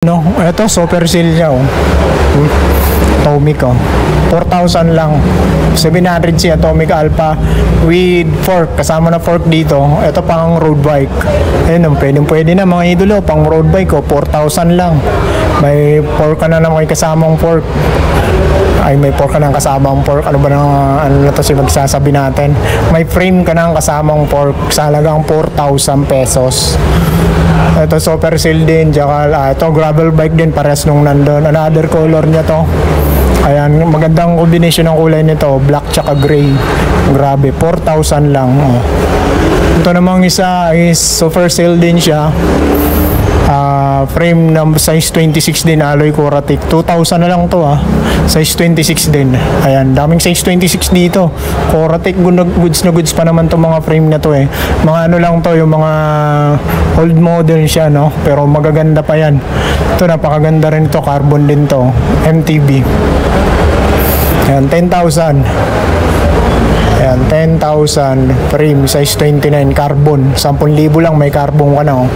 No, ito super sale niya oh. Atomic oh. 4,000 lang. 700 si Atomic Alpha with fork. Kasama na fork dito. Ito pang road bike. Ayun, pwede na mga idolo. Pang road bike oh. 4,000 lang. May fork ka na may kasamang fork. Ay, may fork ka ng kasamang fork. Ano ba ano na to si magsasabi natin? May frame ka ng kasamang fork sa halagang 4,000 pesos. Ito super sale din. Ito gravel bike din. Parehas nung nandun. Another color niya to. Ayan, magandang combination ng kulay nito. Black tsaka gray. Grabe, 4,000 lang. Oh. Ito namang isa is super sale din siya. Frame ng size 26 din, alloy Coratic. 2,000 na lang to size 26 din. Ayan, daming size 26 dito. Coratic, goods na goods pa naman to mga frame na to Mga ano lang to, yung mga old model siya, no? Pero magaganda pa yan. Ito, napakaganda rin to. Carbon din to. MTB. Ayan, 10,000. Ayan, 10,000 frame, size 29, carbon. 10,000 lang, may carbon ka na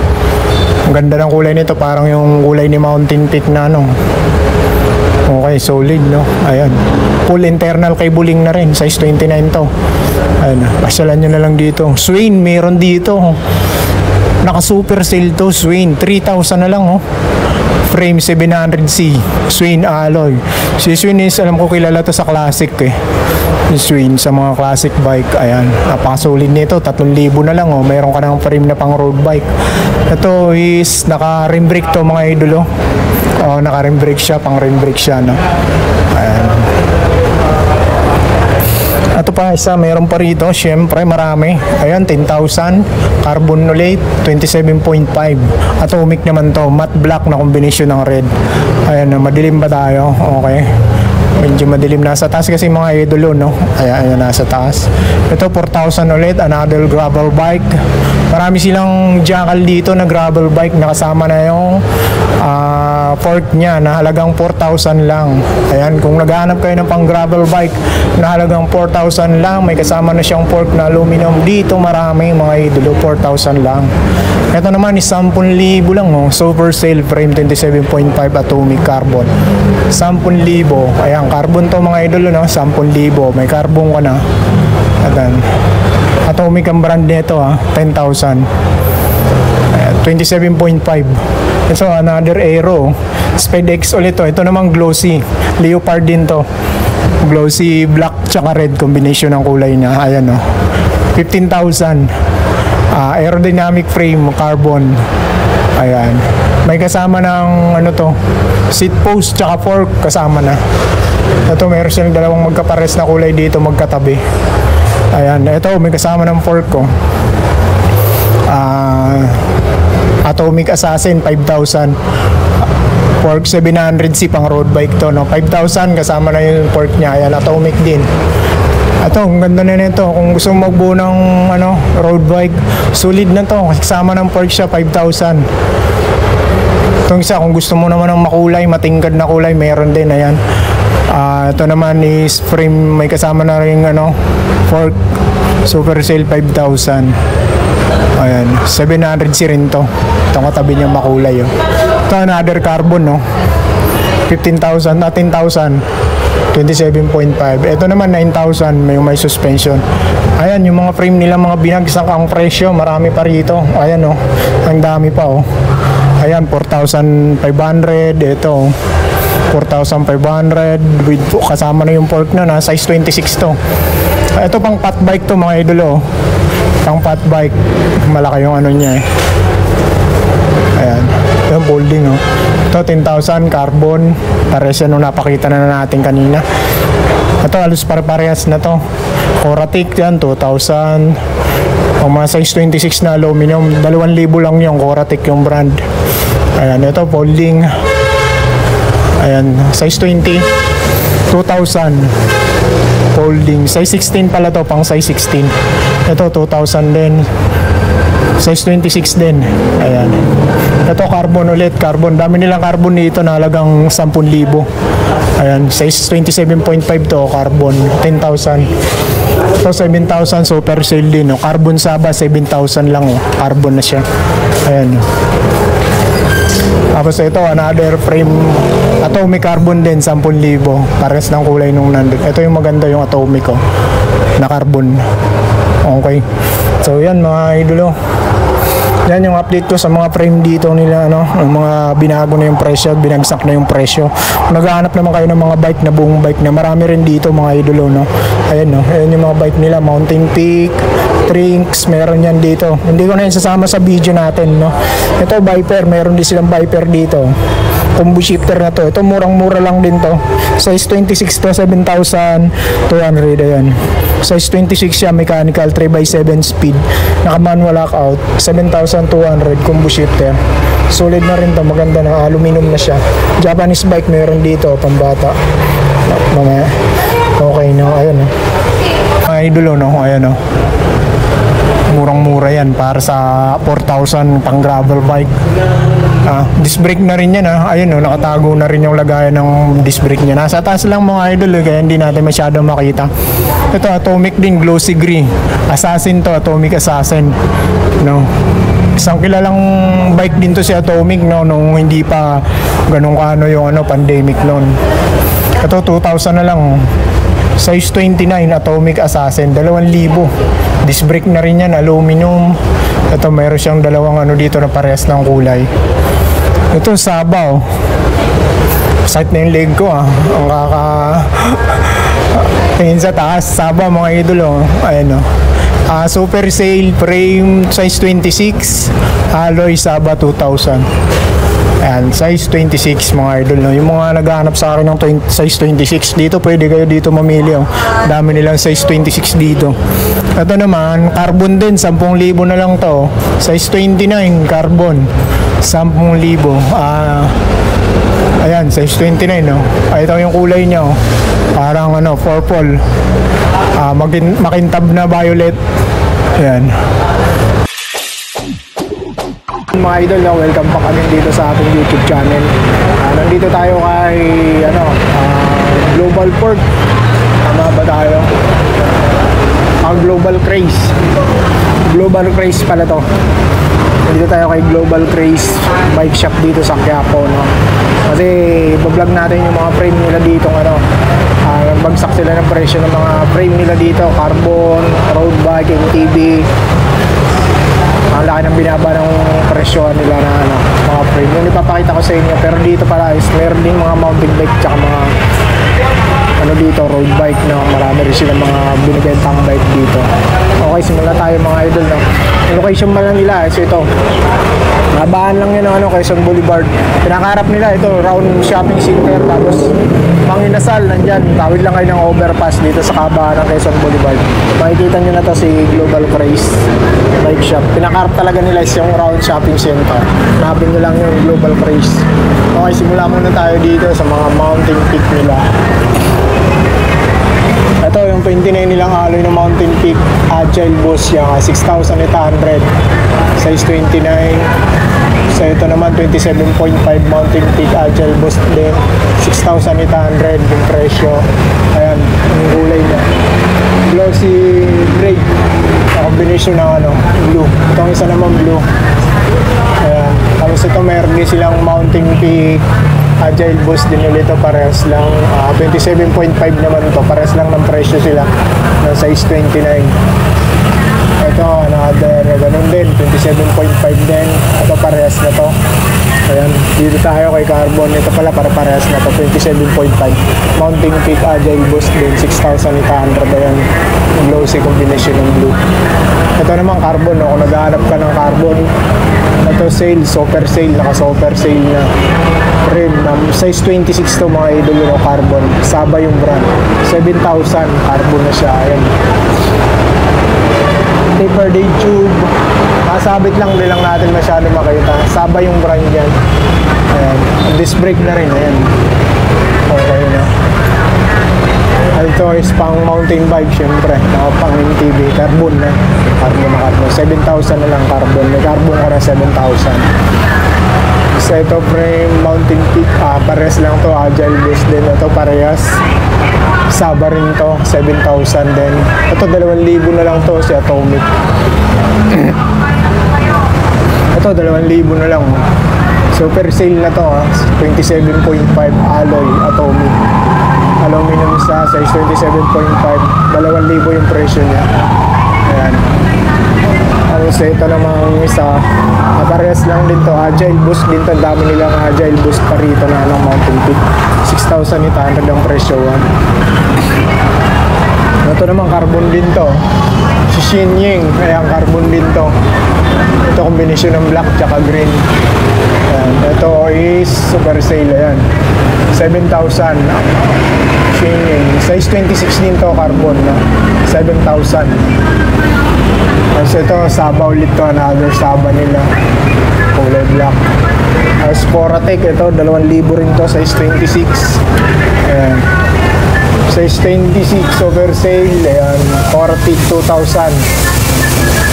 Ang ganda ng kulay nito, parang yung kulay ni Mountain Peak na Okay, solid no. Ayan. Full internal cabling na rin, size 29 to. Ayan, pasyalan nyo na lang dito. Swain, meron dito. Naka super sale to, Swain. 3,000 na lang Frame 700C, Swain alloy. Si Swain is, alam ko kilala to sa classic Si Swain sa mga classic bike. Ayan, napakasolid nito. 3,000 na lang Mayroon ka ng frame na pang road bike. Ito is naka rim brake to mga idolo. Naka rim brake siya, pang rim brake siya no. Ayan. Ito pa isa, mayroon pa rito. Syempre marami. Ayan, 10,000. Carbon Nolate 27.5. Atomic naman to, matte black na combination ng red. Ayan, madilim ba tayo? Okay, medyo madilim nasa taas kasi mga idolo no. Ayan, nasa taas. Ito 4,000 ulit. Another gravel bike. Marami silang jackal dito na gravel bike. Nakasama na yung fork nya na halagang 4,000 lang. Ayan, kung naghahanap kayo ng pang gravel bike na halagang 4,000 lang, may kasama na siyang fork na aluminum dito. Marami mga idolo, 4,000 lang. Ito naman is 10,000 lang super sale, frame 27.5 atomic carbon. 10,000. Ayan, carbon to mga idolo no. 10,000, may carbon ka na. Ayan, atomic ang brand nito 10,000. 27.5. So another Aero Speed X ulit to. Ito naman glossy leopard din to. Glossy black tsaka red combination ng kulay niya. Ayan 15,000. Aerodynamic frame carbon. Ayan, may kasama ng seat post tsaka fork kasama na. Ito meron silang dalawang magkapares na kulay dito magkatabi. Ayan, ito may kasama ng fork Atomic Assassin 5,000. Fork 700C pang road bike to no. 5,000 kasama na yung fork niya. Ayan, atomic din. Ito, ang ganda na nito. Kung gusto mong magbuo ng road bike, solid na to. Kasama ng fork siya 5,000. Itong isa, kung gusto mo naman ng makulay, matingkad na kulay, meron din. Ayan. Ito naman is frame, may kasama na rin fork. Super sale 5,000. Ayan, 700C rin to. Itong katabi niya makulay Ito another carbon 15,000 na 10,000. 27.5. Ito naman 9,000, may suspension. Ayan, yung mga frame nila mga binagsak ang presyo, marami pa rito. Ayan ang dami pa Ayan, 4,500. Ito 4,500 with kasama na yung fork na size 26 to. Ito pang fat bike to mga idolo. Pang fat bike, malaki yung niya Ayan, yung folding Ito 10,000 carbon. Pares yan napakita na natin kanina. Ito halos parehas na to. Coratic yan 2,000. Mga size 26 na aluminum, 2,000 lang yung Coratic yung brand. Ayan, ito folding. Ayan, size 20 2,000. Folding, size 16 pala to, pang size 16. Ito 2,000 din. Size 26 din. Ayan. Ito carbon ulit, carbon. Dami nilang carbon dito na halagang 10,000. Ayan, size 27.5 to, carbon, 10,000. Ito 7,000, super sale din Carbon Saba 7,000 lang carbon na siya. Ayan. Tapos ito, another frame, Atomic Carbon din, 10,000. Pares ng kulay nung nandun. Ito yung maganda, yung Atomic ko, na carbon. Okay. So yan mga idolo. Yan yung update ko sa mga frame dito nila, ano, yung mga binago na yung presyo, binagsak na yung presyo. Kung naghahanap naman kayo ng mga bike na buong bike na, marami rin dito mga idolo, no. Ayan, no, ayan yung mga bike nila, Mountain Peak, Trinks, meron yan dito. Hindi ko na yung sasama sa video natin, no. Ito Viper, meron din silang Viper dito. Combo shifter na to. Ito murang-mura lang din to. Size 26 to, 7,200. Ayan. Size 26 siya, mechanical, 3x7 speed. Naka-manual lockout, 7,200 combo shifter. Solid na rin to, maganda na, aluminum na siya. Japanese bike meron dito, pambata. Mamaya. Okay no, ayan no. Idol no, ayan no. Murang-mura yan para sa 4,000 pang gravel bike. Disc brake na rin yan ayun nakatago na rin yung lagayan ng disc brake niya. Nasa taas lang mga idol kaya hindi natin masyadong makita. Ito Atomic din, glossy gray. Assassin to, Atomic Assassin. No. Isang kilalang bike din to si Atomic no, nung hindi pa ganun kaano yung pandemic noon. Ito 2,000 na lang. Size 29 Atomic Assassin, 2,000. Disc brake na rin yan, aluminum. Ito meron siyang dalawang dito na parehas ng kulay. Ito Sabaw. Sight na yung leg ko ang tingin sa taas. Sabaw mga idolo. Ayan super sale frame, size 26, alloy Saba 2,000. Ayan, size 26 mga idol no. Yung mga naghahanap sa akin ng size 26 dito, pwede kayo dito mamili Dami nilang size 26 dito. Ito naman, carbon din, 10,000 na lang to. Size 29 carbon, 10,000. Ayan, size 29 no. Ito yung kulay niya parang purple. Makintab na violet. Ayan. Mga idol, welcome back again dito sa ating YouTube channel. Nandito tayo kay Global Port. Tama ba tayo? Global Craze. Global Craze pala to. Nandito tayo kay Global Craze bike shop dito sa Quiapo, no? Kasi bablog natin yung mga frame nila dito nagbagsak sila ng presyo ng mga frame nila dito, carbon, road bike, MTB. Ang laki ng binaba ng presyo nila na mga frame. Yung ipapakita ko sa inyo, pero dito pala is meron din mga mountain bike tsaka mga dito, road bike marami rin silang mga binibentang bike dito. Okay, simula tayo mga idol Yung location ba lang nila is ito. Nabaan lang yun Quezon Boulevard. Pinakaharap nila ito, round shopping center. Tapos Manginasal, nandyan. Tawid lang kayo ng overpass dito sa kabahan ng Quezon Boulevard. Makikita nyo na to si Global Craze bike shop. Pinakaharap talaga nila is yung round shopping center. Hanapin nyo lang yung Global Craze. Okay, simula muna tayo dito sa mga mountain peak nila. Ito yung 29 nilang alloy ng Mountain Peak Agile Boost yung 6,800 size 29. So ito naman 27.5 Mountain Peak Agile Boost din, 6,800 yung presyo. Ayan yung kulay niya, glossy gray, combination ng blue. Itong isa naman blue. Ayan, tapos ito meron din silang Mountain Peak Agile Boost din ulit ito, parehas lang 27.5 naman ito, parehas lang ng presyo sila ng size 29. Ito another ganun din, 27.5 din, ito parehas na to. Ayan, dito tayo kay Carbon, ito pala para parehas na to, 27.5 Mountain Peak Agile Boost din, 6,800. Ayan, glossy combination ng blue. Ito naman Carbon, kung naghahanap ka ng Carbon, ito sale, super sale, naka super sale na rin, size 26 to mga idol Carbon, Saba yung brand, 7,000 Carbon na siya. Ayan, taper day tube, nakasabit lang, di lang natin masyado makita. Saba yung brand yan. Ayan, disc brake na rin. Ayan, okay na. Ito is pang mountain bike, syempre pang MTB, carbon na carbon, 7,000 na lang carbon. May carbon ko na 7,000. Sa ito frame Mountain Peak, pares lang to, Agile Boost din ito, parehas. Saba rin to, 7,000 din. Ito 2,000 na lang to, si Atomic. Ito 2,000 na lang, Super sale na to ha. 27.5 alloy atomic. Aluminum sa size 27.5. 2,000 yung presyo niya. Ayan. Tapos ito namang isa. Parehas lang din to. Agile Boost din to. Dami nilang Agile Boost pa rito na ng Mountain Peak. 6,800 ang presyo. Ito naman carbon din to. Si Shenying. Ayan, carbon din to. Ito kombinasyon ng black tsaka green. Ayan. Ito is super sale. Ayan. 7,000. Shenying. Size 26 din to, carbon. 7,000. Tapos ito, Saba ulit to. Another Saba nila. Kulay black. Tapos Coratec. Ito, 2,000 rin to. Size 26. Ayan. Size 26 over sale. Ayan. Coratec 2,000.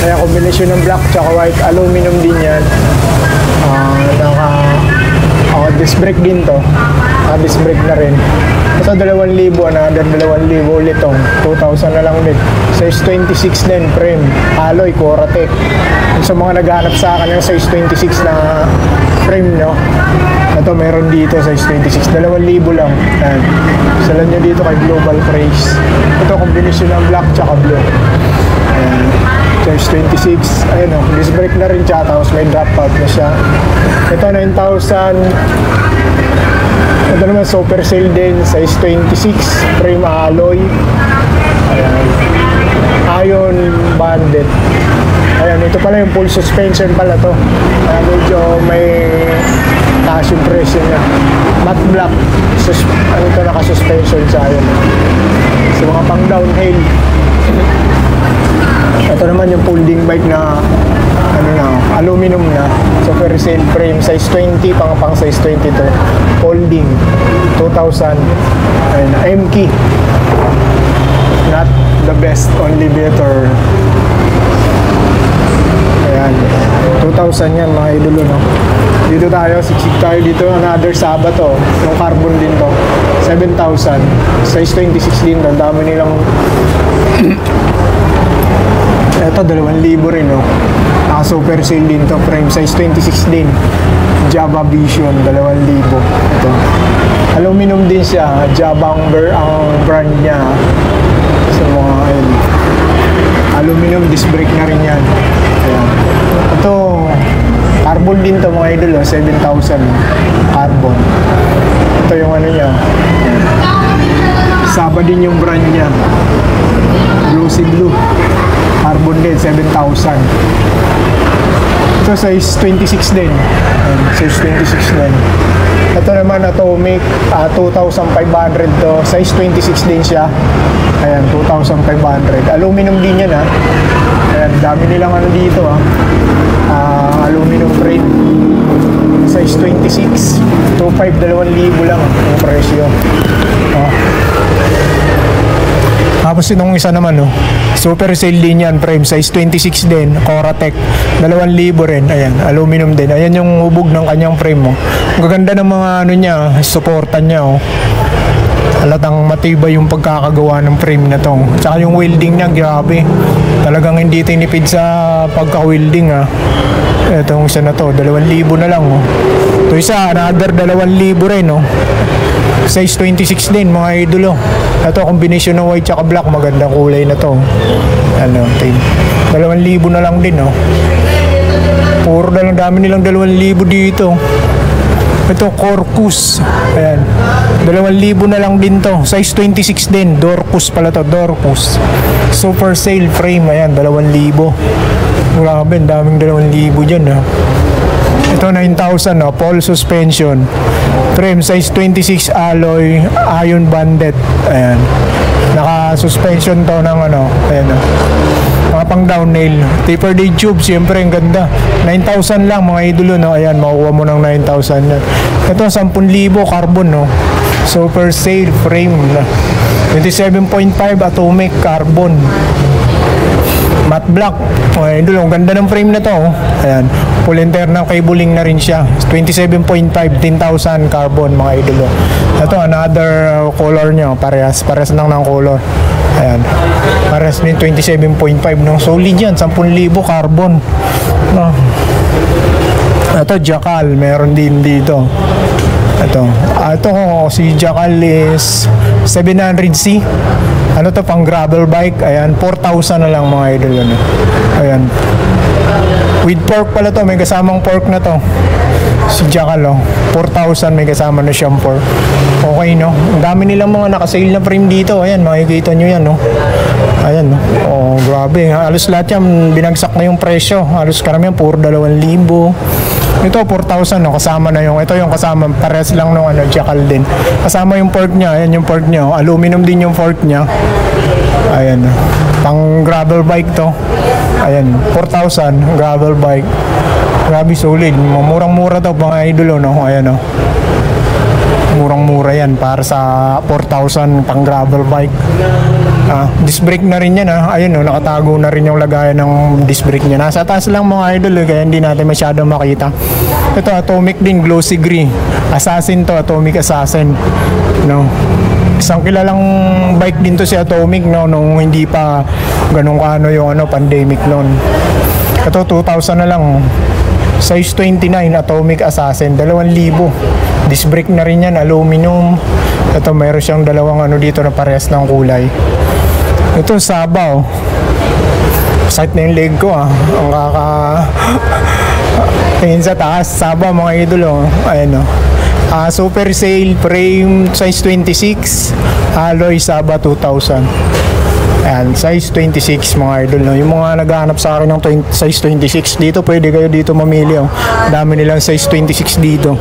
Kaya kombinasyon ng black tsaka white. Aluminum din yan. Disc brake din to. Disc brake na rin. Ito 2,000. Another 2,000 ulit tong. 2,000 na lang din. Size 26 din. Frame. Alloy. Coratec. Sa mga naghahanap sa akin ng size 26 na frame, no? Ito meron dito size 26. 2,000 lang. Ayan. Salan nyo dito kay Global Praise. Ito kombinasyon ng black tsaka blue. Ayan. Size 26. Ayan o. Disc brake na rin siya. Tapos may drop out na siya. Ito 9,000. Ito naman super sale din. Size 26. Frame alloy. Ayan. Iron banded. Ayan. Ito pala yung full suspension pala to. Ayan, medyo may taas yung presyo niya. Matte black. Ano ito, naka-suspension siya. Ayan. So mga pang downhill. Ito naman yung folding bike na aluminum na. Super sale frame. Size 20. Pang size 22. Folding. 2,000. Ayan. MK. Not the best, only better. Ayan. 2,000 yan mga idolo, no? Dito tayo, siksik tayo dito. Another Saba to. Yung carbon din to. 7,000. Size 26 din to. Dami nilang ito 2,000 rin, no? Naka super sale din to. Frame size 26 din. Java Vision 2,000. Ito. Aluminum din siya. Java ang brand niya. Sa mga ayun. Aluminum disc brake na rin yan. Ayan. Ito carbon din to mga idol, 7,000 carbon. Ito yung ano niya. Saba din yung brand niya. Glossy blue. Carbon din, 7,000. Ito size 26 din. Size 26 din. Ito naman atomic, 2,500 to. Size 26 din siya. Ayan, 2,500. Aluminum din yan ha. Ayan, dami nilang ano dito ha. Aluminum frame. Size 26. 2,500 lang ang presyo. Tapos itong isa naman, no, super sale din yan, frame size 26 din, Coratec 2,000 rin, ayan, aluminum din. Ayan yung hubog ng kanyang frame mo. Ang gaganda ng mga ano niya, supportan niya, oh. Halatang matibay yung pagkakagawa ng frame na to. Tsaka yung welding niya, grabe. Talagang hindi tinipid sa pagka-welding, ha. Itong isa na to, 2,000 na lang, oh. Ito isa, another 2,000 rin, oh. Size 26 din mga idolo. Ito combination ng white tsaka black. Magandang kulay na to. Ano, 2,000 na lang din, oh. Puro na lang, dami nilang 2,000 dito. Ito Corcus. Ayan. 2,000 na lang din to. Size 26 din. Dorcus pala to. Dorcus. Super sale frame. Ayan, 2,000. Grabe, daming 2,000 dyan, ha. Ito 9,000, no? Full suspension. Frame size 26 alloy, iron banded. Ayan. Naka-suspension to ng ano. Ayan, no? Mga pang downhill. Taper day tube, siyempre ang ganda. 9,000 lang mga idolo, no? Ayan, makuha mo ng 9,000 yan. Ito 10,000 carbon, no? Super sale frame. 27.5 atomic carbon. Matte black. Okay, idol, ang ganda ng frame na to, oh. Ayan. Full internal cabling na rin siya. 27.5, 10,000 carbon mga idolo. Ito, another color nyo. Parehas lang ng color. Ayan. Parehas din 27.5 ng solid yan. 10,000 carbon. No. Ito, Jackal, meron din dito. Ito si Jackal is 700C. Ano to, pang gravel bike. Ayan, 4,000 na lang mga idol. Ano. Ayan. With fork pala to, may kasamang fork na to. Si Jackal, 4,000, may kasama na siyang fork. Okay, no? Ang dami nilang mga nakasale na frame dito. Ayan, makikita nyo yan, no? Ayan, no? Oh, grabe. Halos lahat yan, binagsak na yung presyo. Halos karamihan, puro 2,000. Ito, 4,000, no? Kasama na yung, ito yung kasama, pares lang nung Jackal din. Kasama yung fork niya, ayan yung fork niya. Aluminum din yung fork niya. Ayan, pang gravel bike to. Ayan, 4,000, gravel bike. Grabe, solid. Murang-mura daw mga idol, no? Ayan, murang-mura yan para sa 4,000 pang gravel bike. Disc brake na rin yan, ayun, nakatago na rin yung lagayan ng disc brake niya. Nasa taas lang mga idol, kaya hindi natin masyado makita. Ito, Atomic din, glossy gray. Assassin to, Atomic Assassin, no? Isang kilalang bike din to si Atomic, no, nung hindi pa ganun kaano yung pandemic noon. Ito, 2,000 na lang. Size 29, Atomic Assassin, 2,000. Disc brake na rin yan, aluminum. Ito, mayroon siyang dalawang dito na parehas ng kulay. Ito, Sabaw. Sakit na yung leg ko, ang tingin sa taas. Sabaw mga idol, ayan, super sale frame, size 26, alloy, Saba 2,000. Ayan, size 26 mga idol, no? Yung mga naghahanap sa akin ng size 26 dito, pwede kayo dito mamili, dami nilang size 26 dito.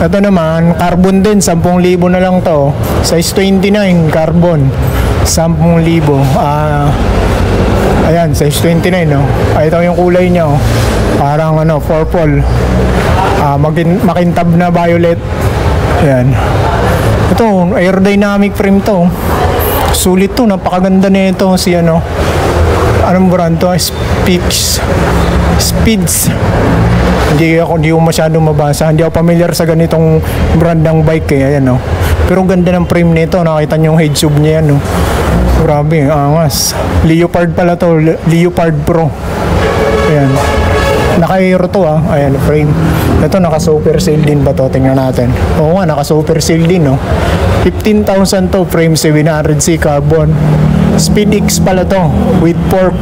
Ito naman, carbon din, 10,000 na lang to. Size 29, carbon, 10,000. Ayan, size 29, no? Ito yung kulay niya, parang purple, makintab na violet. Ayan. Ito, aerodynamic frame to. Sulit to, napakaganda nito si anong brand to? Speeds. Hindi ko masyado mabasa. Hindi ako familiar sa ganitong brand ng bike, ayan, pero ganda ng frame nito. Nakita niyo yung head tube niya, grabe, angas. Leopard pala to, Leopard Pro. Ayan. Naka-aero to, ayan, frame. Ito, naka-super sale din ba to? Tingnan natin. Oo nga, naka-super sale din, 15,000 to, frame 700C carbon. Speed X pala to, with fork.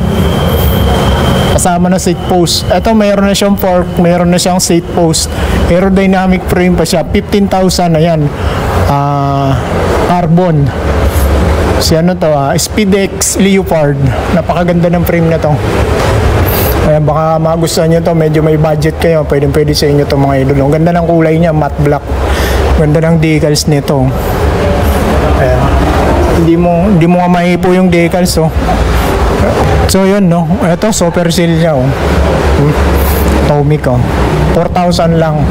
Kasama na seat post. Ito, mayroon na siyang fork, mayroon na siyang seat post. Aerodynamic frame pa siya, 15,000, ayan. Carbon. Si to, Speed X Leopard. Napakaganda ng frame na to. Ayan, baka magustuhan nyo to, medyo may budget kayo, pwede sa inyo to mga idol. Ang ganda ng kulay niya, matte black. Ganda ng decals nito. Ayan. Hindi mo nga mahipo yung decals, So yun, ito, super sale niya, Atomic, 4,000 lang.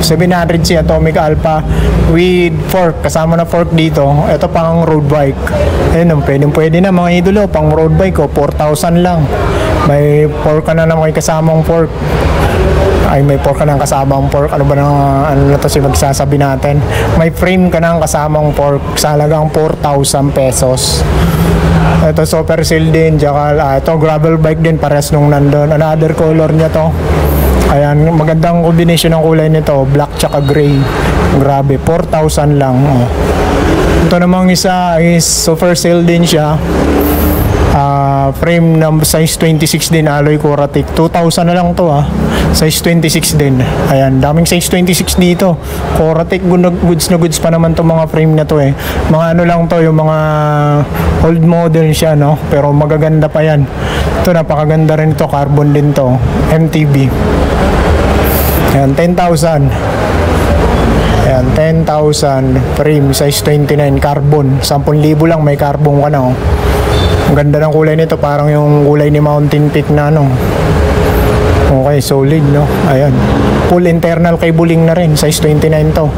700C Atomic Alpha with fork, kasama na fork dito. Ito pang road bike. Ayun, pwede na mga idolo, pang road bike, 4,000 lang. May fork ka na may kasamang fork. May fork ka ng kasamang fork. Ano ba na to magsasabi natin? May frame ka ng kasamang fork sa halagang 4,000 pesos. Ito, super sale din. Ito, gravel bike din, pares nung nandun. Another color niya to. Ayan, magandang combination ng kulay nito, black tsaka gray. Grabe, 4,000 lang. Ito namang isa is super sale din siya. Frame ng size 26 din, alloy Coratic, 2,000 na lang to, size 26 din. Ayan, daming size 26 dito. Coratic, goods na goods pa naman to mga frame na to, mga lang to, yung mga old model siya, pero magaganda pa yan. Ito, napakaganda rin to, carbon din to, MTB. Ayan, 10,000. Ayan, 10,000 frame, size 29, carbon, 10,000 lang, may carbon ka na, Ang ganda ng kulay nito, parang yung kulay ni Mountain Peak na Okay, solid, Ayan. Full internal cabling na rin, size 29 to.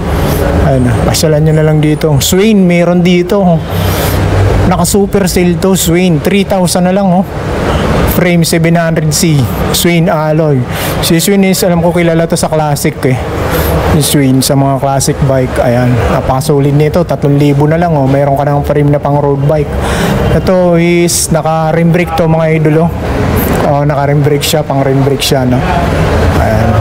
Ayan, pasyalan nyo na lang dito. Swain, meron dito. Naka super sale to, Swain, 3,000 na lang, Frame 700C, Swain alloy. Si Swain is, alam ko kilala to sa classic, Swain sa mga classic bike. Ayan, napakasolid nito, 3,000 na lang, mayroon ka ng frame na pang road bike. Ito is naka rim brake to mga idolo. Naka rim brake siya, pang rim brake siya, Ayan.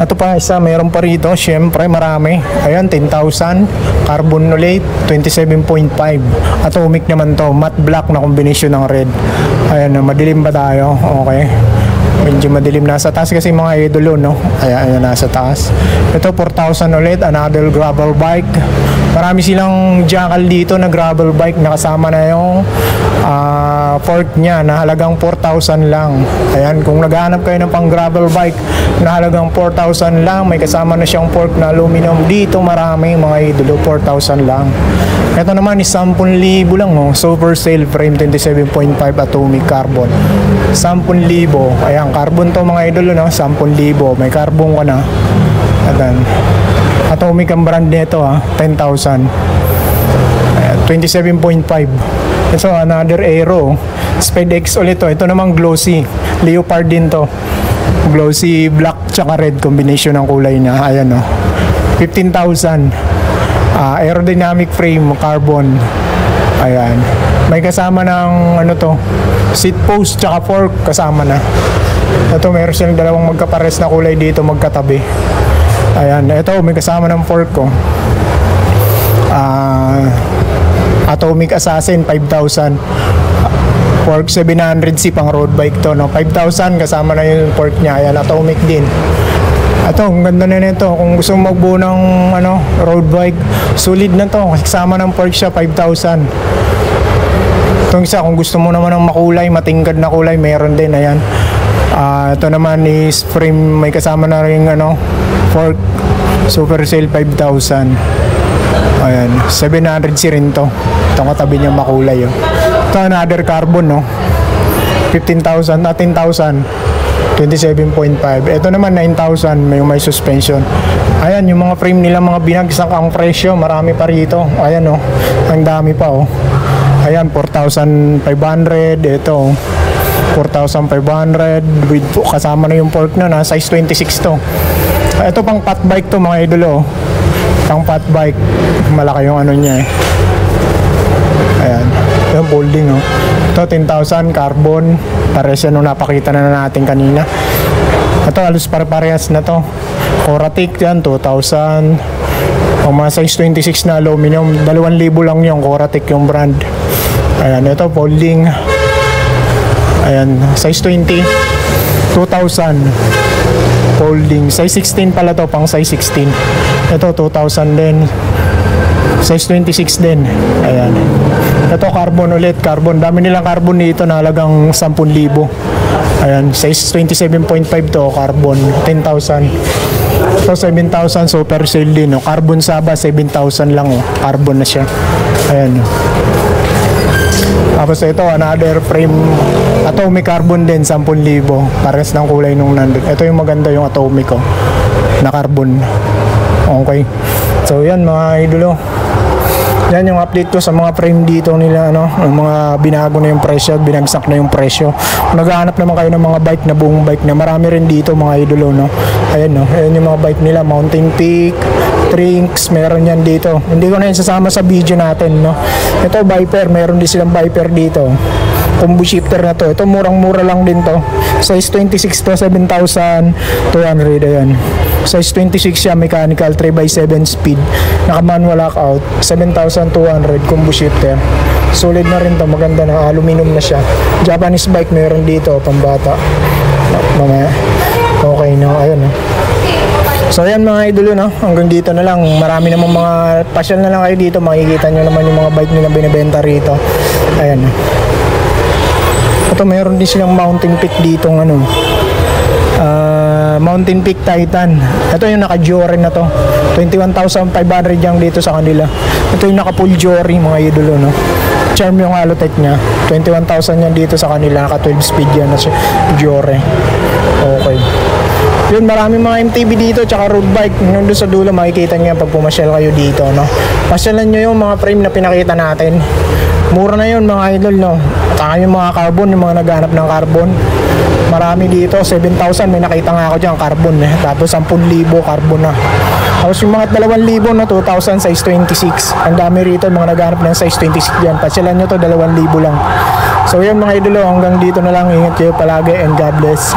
Ito pa isa, meron pa rito, syempre marami. Ayan, 10,000, carbonolate, 27.5. Atomic naman to, matte black na combination ng red. Ayan, madilim ba tayo? Okay. Medyo madilim, nasa taas kasi mga idolo, no? Ayan, nasa taas. Ito 4,000 ulit, another gravel bike. Marami silang jackal dito na gravel bike, nakasama na yung fork niya na halagang 4,000 lang. Ayan, kung naghahanap kayo ng pang gravel bike na halagang 4,000 lang, may kasama na siyang fork na aluminum. Dito marami mga idolo, 4,000 lang. Ito naman is 10,000 lang, no? Super Sail frame, 27.5 atomic carbon. 10,000. Ayan, carbon to mga idolo, no? 10,000. May carbon ka na. Ayan. Atomic ang brand nito, 10,000. 27.5. Ito, another Aero. Speed X ulit to. Ito naman glossy. Leopard din to. Glossy black tsaka red combination ng kulay niya. Ayan, no? 15,000. Aerodynamic frame, carbon. Ayan. May kasama ng ano to, seat post tsaka fork kasama na. Ito, meron silang dalawang magkapares na kulay dito, magkatabi. Ayan. Ito, may kasama ng fork ko. Atomic Assassin, 5,000. Fork 700C pang road bike to, no? 5,000 kasama na yung fork niya. Ayan, atomic din. Ito, ang ganda na nito. Kung gusto mong magbuo ng road bike, solid na to. Kasama ng fork siya, 5,000. Itong isa, kung gusto mo naman ng makulay, matingkad na kulay, meron din. Ayan. Ito naman is frame, may kasama na rin fork. Super Sail, 5,000. Ayan, 700C rin to. Itong katabi niya makulay. Ito, another carbon, no? 15,000, 10,000. 27.5. Ito naman 9,000, may suspension. Ayan, yung mga frame nila, mga binagsak ang presyo, marami pa rito. Ayan, oh, ang dami pa, oh. Ayan, 4,500. Ito, 4,500 with kasama na yung fork na, size 26 to. Ito pang fat bike to mga idolo, oh. Pang fat bike, malaki yung ano niya, eh. Ayan, yung folding, oh. Ito 10,000, carbon. Pares yan nung napakita na natin kanina. Ito halos parehas na to. Coratic yan, 2,000. O mga size 26 na aluminum, 2,000 lang yung Coratic yung brand. Ayan, ito folding. Ayan, size 20, 2,000. Folding, size 16 pala to, pang size 16. Ito 2,000 din. Size 26 din. Ayan. Ito carbon ulit, carbon. Dami nilang carbon dito na halagang 10,000. Ayan, size 27.5 to, carbon, 10,000. Ito 7,000, Super Sail din, no? Carbon Saba, 7,000 lang, oh. Carbon na siya. Ayan. Tapos ito, another frame, atomic carbon din, 10,000. Pares ng kulay nung nandun. Ito yung maganda, yung atomic, oh, na carbon. Okay. So yan mga idolo. Yan yung update ko sa mga frame dito nila, yung mga binago na yung presyo, binagsak na yung presyo. Kung naghahanap naman kayo ng mga bike na buong bike na, marami rin dito mga idolo, no. Ayan, no. Ayan yung mga bike nila, Mountain Peak, Trinks, meron yan dito. Hindi ko na yan sasama sa video natin, no. Ito Viper, meron din silang Viper dito. Combo shifter na to. Ito murang-mura lang din to. Size 26 to, 7,200. Ayan. Size 26 siya, mechanical, 3x7 speed. Naka-manual lockout, 7,200 combo shifter. Solid na rin to, maganda na, aluminum na siya. Japanese bike meron dito, pambata. Mamaya. Okay na, ayun. So ayan mga idolo, no? Hanggang dito na lang. Marami namang mga pasyal na lang kayo dito. Makikita nyo naman yung mga bike nila binibenta rito. Ayan. Ito mayroon din silang Mountain Peak dito Mountain Peak Titan. Ito yung naka-Jory na to. 21,500 yung dito sa kanila. Ito yung naka-full Jory mga idolo, no? Charm yung Alotech niya. 21,000 yan dito sa kanila. Naka 12 speed yan na si Jory. Okay. Yun, maraming mga MTB dito tsaka road bike. Nandun sa dulo makikita nyo yan pag pumasyal kayo dito, no? Pasyalan nyo yung mga frame na pinakita natin. Mura na yun mga idol, no? Saka yung mga carbon, yung mga naghanap ng carbon, marami dito. 7,000 may nakita nga ako dyan, carbon, eh. Tapos 10,000 carbon na. Tapos yung mga 2,000 na 2,000 size 26. Ang dami rito mga naghanap ng size 26 dyan. Pasyalan nyo to, 2,000 lang. So yun mga idolo, hanggang dito na lang. Ingat kayo palagi and God bless.